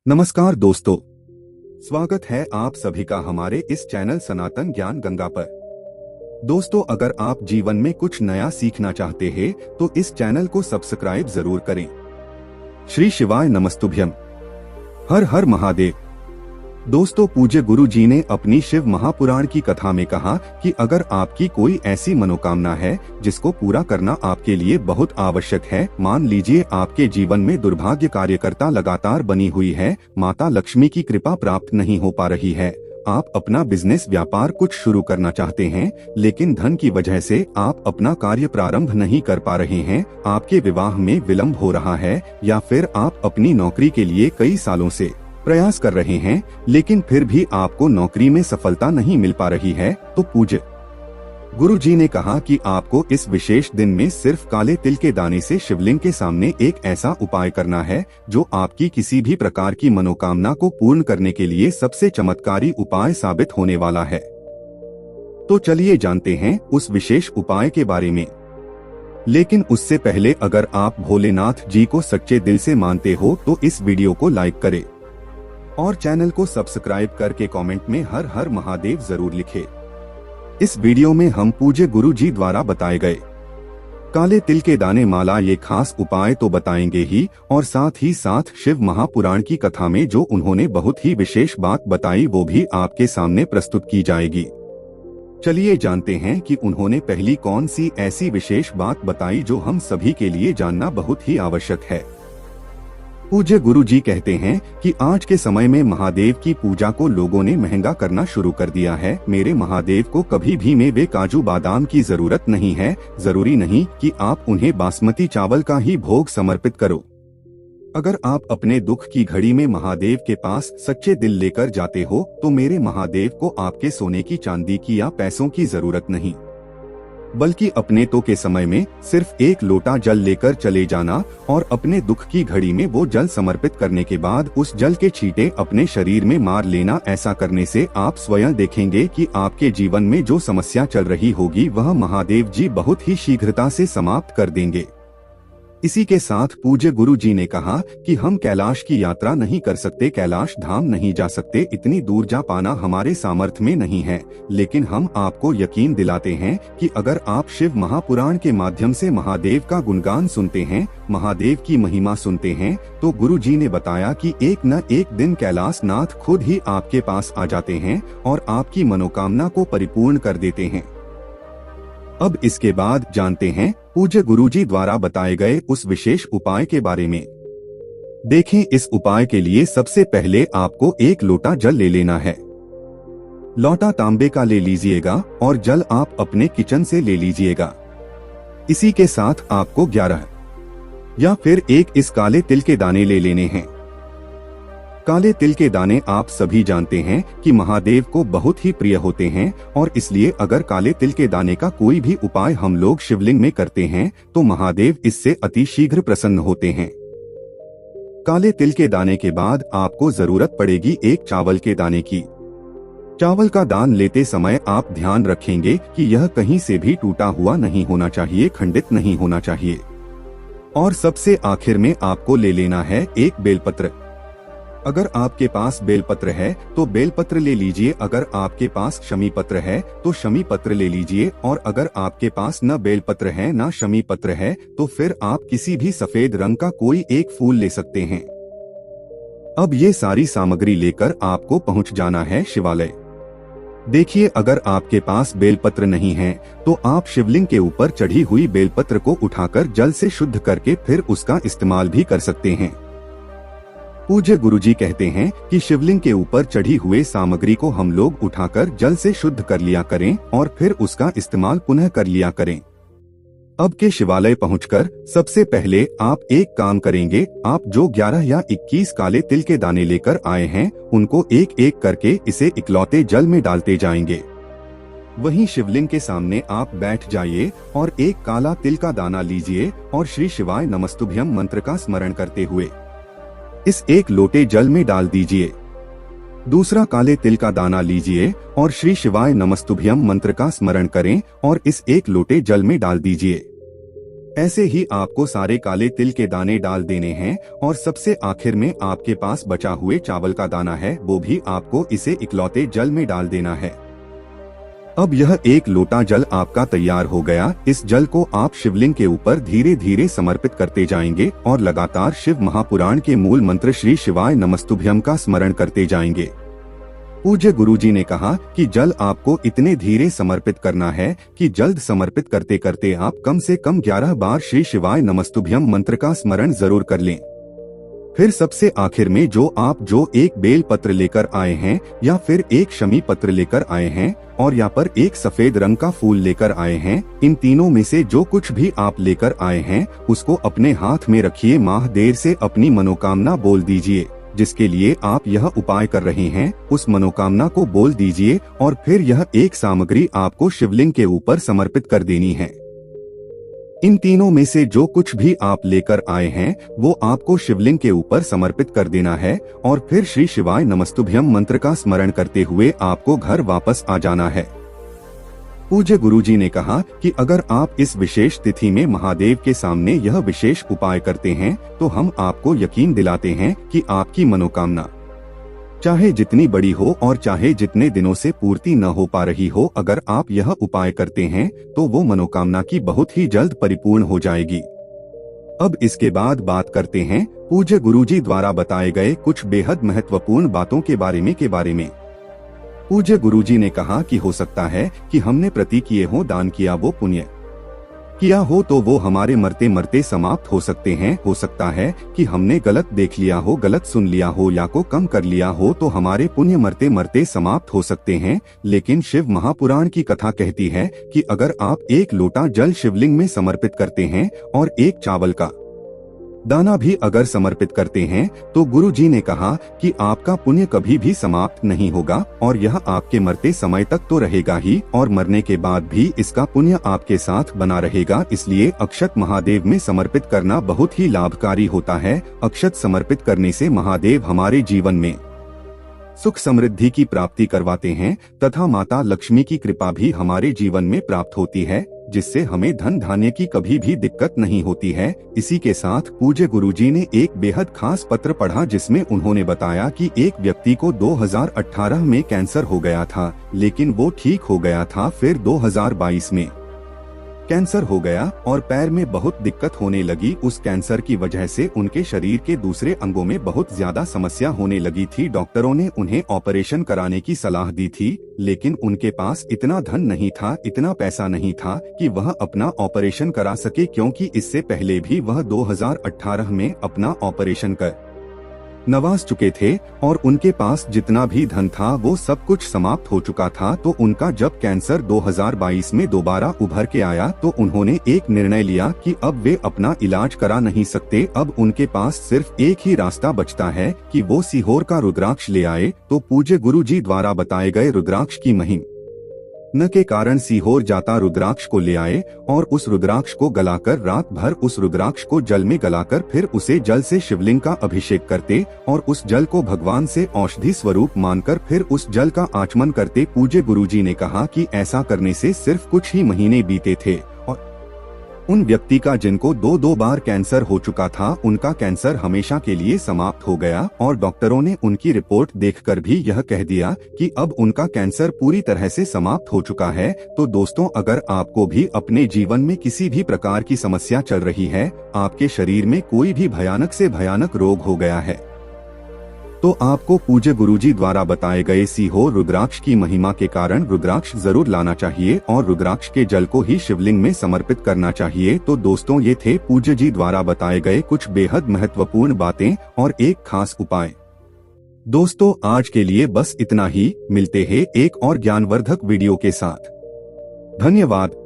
नमस्कार दोस्तों, स्वागत है आप सभी का हमारे इस चैनल सनातन ज्ञान गंगा पर। दोस्तों, अगर आप जीवन में कुछ नया सीखना चाहते हैं तो इस चैनल को सब्सक्राइब जरूर करें। श्री शिवाय नमस्तुभ्यम। हर हर महादेव। दोस्तों, पूज्य गुरु जी ने अपनी शिव महापुराण की कथा में कहा कि अगर आपकी कोई ऐसी मनोकामना है जिसको पूरा करना आपके लिए बहुत आवश्यक है, मान लीजिए आपके जीवन में दुर्भाग्य कार्यकर्ता लगातार बनी हुई है, माता लक्ष्मी की कृपा प्राप्त नहीं हो पा रही है, आप अपना बिजनेस व्यापार कुछ शुरू करना चाहते हैं लेकिन धन की वजह से आप अपना कार्य प्रारंभ नहीं कर पा रहे हैं, आपके विवाह में विलंब हो रहा है, या फिर आप अपनी नौकरी के लिए कई सालों से प्रयास कर रहे हैं लेकिन फिर भी आपको नौकरी में सफलता नहीं मिल पा रही है, तो पूज्य गुरु जी ने कहा कि आपको इस विशेष दिन में सिर्फ काले तिल के दाने से शिवलिंग के सामने एक ऐसा उपाय करना है जो आपकी किसी भी प्रकार की मनोकामना को पूर्ण करने के लिए सबसे चमत्कारी उपाय साबित होने वाला है। तो चलिए जानते हैं उस विशेष उपाय के बारे में। लेकिन उससे पहले अगर आप भोलेनाथ जी को सच्चे दिल से मानते हो तो इस वीडियो को लाइक करें और चैनल को सब्सक्राइब करके कमेंट में हर हर महादेव जरूर लिखें। इस वीडियो में हम पूज्य गुरु जी द्वारा बताए गए काले तिल के दाने माला ये खास उपाय तो बताएंगे ही, और साथ ही साथ शिव महापुराण की कथा में जो उन्होंने बहुत ही विशेष बात बताई वो भी आपके सामने प्रस्तुत की जाएगी। चलिए जानते हैं कि उन्होंने पहली कौन सी ऐसी विशेष बात बताई जो हम सभी के लिए जानना बहुत ही आवश्यक है। पूज्य गुरु जी कहते हैं कि आज के समय में महादेव की पूजा को लोगों ने महंगा करना शुरू कर दिया है। मेरे महादेव को कभी भी मेवे काजू बादाम की जरूरत नहीं है, जरूरी नहीं कि आप उन्हें बासमती चावल का ही भोग समर्पित करो। अगर आप अपने दुख की घड़ी में महादेव के पास सच्चे दिल लेकर जाते हो तो मेरे महादेव को आपके सोने की चांदी की या पैसों की जरूरत नहीं, बल्कि अपने तो के समय में सिर्फ एक लोटा जल लेकर चले जाना और अपने दुख की घड़ी में वो जल समर्पित करने के बाद उस जल के छींटे अपने शरीर में मार लेना। ऐसा करने से आप स्वयं देखेंगे कि आपके जीवन में जो समस्या चल रही होगी वह महादेव जी बहुत ही शीघ्रता से समाप्त कर देंगे। इसी के साथ पूज्य गुरु जी ने कहा कि हम कैलाश की यात्रा नहीं कर सकते, कैलाश धाम नहीं जा सकते, इतनी दूर जा पाना हमारे सामर्थ्य में नहीं है, लेकिन हम आपको यकीन दिलाते हैं कि अगर आप शिव महापुराण के माध्यम से महादेव का गुणगान सुनते हैं, महादेव की महिमा सुनते हैं, तो गुरु जी ने बताया कि एक न एक दिन कैलाश नाथ खुद ही आपके पास आ जाते हैं और आपकी मनोकामना को परिपूर्ण कर देते हैं। अब इसके बाद जानते हैं पूज्य गुरुजी द्वारा बताए गए उस विशेष उपाय के बारे में। देखें, इस उपाय के लिए सबसे पहले आपको एक लोटा जल ले लेना है। लोटा तांबे का ले लीजिएगा और जल आप अपने किचन से ले लीजिएगा। इसी के साथ आपको 11 या फिर एक इस काले तिल के दाने ले लेने हैं। काले तिल के दाने आप सभी जानते हैं कि महादेव को बहुत ही प्रिय होते हैं और इसलिए अगर काले तिल के दाने का कोई भी उपाय हम लोग शिवलिंग में करते हैं तो महादेव इससे अति शीघ्र प्रसन्न होते हैं। काले तिल के दाने के बाद आपको जरूरत पड़ेगी एक चावल के दाने की। चावल का दान लेते समय आप ध्यान रखेंगे कि यह कहीं से भी टूटा हुआ नहीं होना चाहिए, खंडित नहीं होना चाहिए। और सबसे आखिर में आपको ले लेना है एक बेलपत्र। अगर आपके पास बेलपत्र है तो बेलपत्र ले लीजिए, अगर आपके पास शमी पत्र है तो शमी पत्र ले लीजिए, और अगर आपके पास न बेलपत्र है न शमी पत्र है तो फिर आप किसी भी सफेद रंग का कोई एक फूल ले सकते हैं। अब ये सारी सामग्री लेकर आपको पहुंच जाना है शिवालय। देखिए, अगर आपके पास बेलपत्र नहीं है तो आप शिवलिंग के ऊपर चढ़ी हुई बेलपत्र को उठाकर जल से शुद्ध करके फिर उसका इस्तेमाल भी कर सकते हैं। पूज्य गुरुजी कहते हैं कि शिवलिंग के ऊपर चढ़ी हुए सामग्री को हम लोग उठाकर जल से शुद्ध कर लिया करें और फिर उसका इस्तेमाल पुनः कर लिया करें। अब के शिवालय पहुंचकर सबसे पहले आप एक काम करेंगे, आप जो 11 या 21 काले तिल के दाने लेकर आए हैं उनको एक एक करके इसे इकलौते जल में डालते जाएंगे। वहीं शिवलिंग के सामने आप बैठ जाइए और एक काला तिल का दाना लीजिए और श्री शिवाय नमस्तुभ्यम मंत्र का स्मरण करते हुए इस एक लोटे जल में डाल दीजिए। दूसरा काले तिल का दाना लीजिए और श्री शिवाय नमस्तुभ्यम मंत्र का स्मरण करें और इस एक लोटे जल में डाल दीजिए। ऐसे ही आपको सारे काले तिल के दाने डाल देने हैं और सबसे आखिर में आपके पास बचा हुए चावल का दाना है वो भी आपको इसे इकलौते जल में डाल देना है। अब यह 1 लोटा जल आपका तैयार हो गया। इस जल को आप शिवलिंग के ऊपर धीरे धीरे समर्पित करते जाएंगे और लगातार शिव महापुराण के मूल मंत्र श्री शिवाय नमस्तुभ्यम का स्मरण करते जाएंगे। पूज्य गुरुजी ने कहा कि जल आपको इतने धीरे समर्पित करना है कि जल्द समर्पित करते करते आप कम से कम 11 बार श्री शिवाय नमस्तुभ्यम मंत्र का स्मरण जरूर कर लें। फिर सबसे आखिर में जो एक बेल पत्र लेकर आए हैं या फिर एक शमी पत्र लेकर आए हैं और या पर एक सफेद रंग का फूल लेकर आए हैं, इन तीनों में से जो कुछ भी आप लेकर आए हैं उसको अपने हाथ में रखिए। महादेव से अपनी मनोकामना बोल दीजिए। जिसके लिए आप यह उपाय कर रहे हैं उस मनोकामना को बोल दीजिए और फिर यह एक सामग्री आपको शिवलिंग के ऊपर समर्पित कर देनी है। इन तीनों में से जो कुछ भी आप लेकर आए हैं वो आपको शिवलिंग के ऊपर समर्पित कर देना है और फिर श्री शिवाय नमस्तुभ्यम मंत्र का स्मरण करते हुए आपको घर वापस आ जाना है। पूज्य गुरुजी ने कहा कि अगर आप इस विशेष तिथि में महादेव के सामने यह विशेष उपाय करते हैं तो हम आपको यकीन दिलाते हैं कि आपकी मनोकामना चाहे जितनी बड़ी हो और चाहे जितने दिनों से पूर्ति न हो पा रही हो, अगर आप यह उपाय करते हैं तो वो मनोकामना की बहुत ही जल्द परिपूर्ण हो जाएगी। अब इसके बाद बात करते हैं पूज्य गुरुजी द्वारा बताए गए कुछ बेहद महत्वपूर्ण बातों के बारे में। पूज्य गुरुजी ने कहा कि हो सकता है कि हमने प्रति किए हो दान किया वो पुण्य किया हो तो वो हमारे मरते मरते समाप्त हो सकते हैं। हो सकता है कि हमने गलत देख लिया हो, गलत सुन लिया हो या को कम कर लिया हो तो हमारे पुण्य मरते मरते समाप्त हो सकते हैं। लेकिन शिव महापुराण की कथा कहती है कि अगर आप 1 लोटा जल शिवलिंग में समर्पित करते हैं और 1 चावल का दाना भी अगर समर्पित करते हैं तो गुरु जी ने कहा कि आपका पुण्य कभी भी समाप्त नहीं होगा और यह आपके मरते समय तक तो रहेगा ही और मरने के बाद भी इसका पुण्य आपके साथ बना रहेगा। इसलिए अक्षत महादेव में समर्पित करना बहुत ही लाभकारी होता है। अक्षत समर्पित करने से महादेव हमारे जीवन में सुख समृद्धि की प्राप्ति करवाते हैं तथा माता लक्ष्मी की कृपा भी हमारे जीवन में प्राप्त होती है, जिससे हमें धन धान्य की कभी भी दिक्कत नहीं होती है। इसी के साथ पूज्य गुरुजी ने एक बेहद खास पत्र पढ़ा जिसमें उन्होंने बताया कि एक व्यक्ति को 2018 में कैंसर हो गया था, लेकिन वो ठीक हो गया था। फिर 2022 में कैंसर हो गया और पैर में बहुत दिक्कत होने लगी। उस कैंसर की वजह से उनके शरीर के दूसरे अंगों में बहुत ज्यादा समस्या होने लगी थी। डॉक्टरों ने उन्हें ऑपरेशन कराने की सलाह दी थी, लेकिन उनके पास इतना धन नहीं था, इतना पैसा नहीं था कि वह अपना ऑपरेशन करा सके, क्योंकि इससे पहले भी वह 2018 में अपना ऑपरेशन कर नवाज चुके थे और उनके पास जितना भी धन था वो सब कुछ समाप्त हो चुका था। तो उनका जब कैंसर 2022 में दोबारा उभर के आया तो उन्होंने एक निर्णय लिया कि अब वे अपना इलाज करा नहीं सकते। अब उनके पास सिर्फ एक ही रास्ता बचता है कि वो सीहोर का रुद्राक्ष ले आए। तो पूज्य गुरु जी द्वारा बताए गए रुद्राक्ष की महिमा न के कारण सीहोर जाता रुद्राक्ष को ले आए और उस रुद्राक्ष को गलाकर रात भर उस रुद्राक्ष को जल में गलाकर फिर उसे जल से शिवलिंग का अभिषेक करते और उस जल को भगवान से औषधि स्वरूप मानकर फिर उस जल का आचमन करते। पूज्य गुरुजी ने कहा कि ऐसा करने से सिर्फ कुछ ही महीने बीते थे और उन व्यक्ति का जिनको 2 बार कैंसर हो चुका था उनका कैंसर हमेशा के लिए समाप्त हो गया और डॉक्टरों ने उनकी रिपोर्ट देखकर भी यह कह दिया कि अब उनका कैंसर पूरी तरह से समाप्त हो चुका है। तो दोस्तों, अगर आपको भी अपने जीवन में किसी भी प्रकार की समस्या चल रही है, आपके शरीर में कोई भी भयानक से भयानक रोग हो गया है, तो आपको पूज्य गुरुजी द्वारा बताए गए सीहोर रुद्राक्ष की महिमा के कारण रुद्राक्ष जरूर लाना चाहिए और रुद्राक्ष के जल को ही शिवलिंग में समर्पित करना चाहिए। तो दोस्तों, ये थे पूज्य जी द्वारा बताए गए कुछ बेहद महत्वपूर्ण बातें और एक खास उपाय। दोस्तों, आज के लिए बस इतना ही। मिलते हैं एक और ज्ञानवर्धक वीडियो के साथ। धन्यवाद।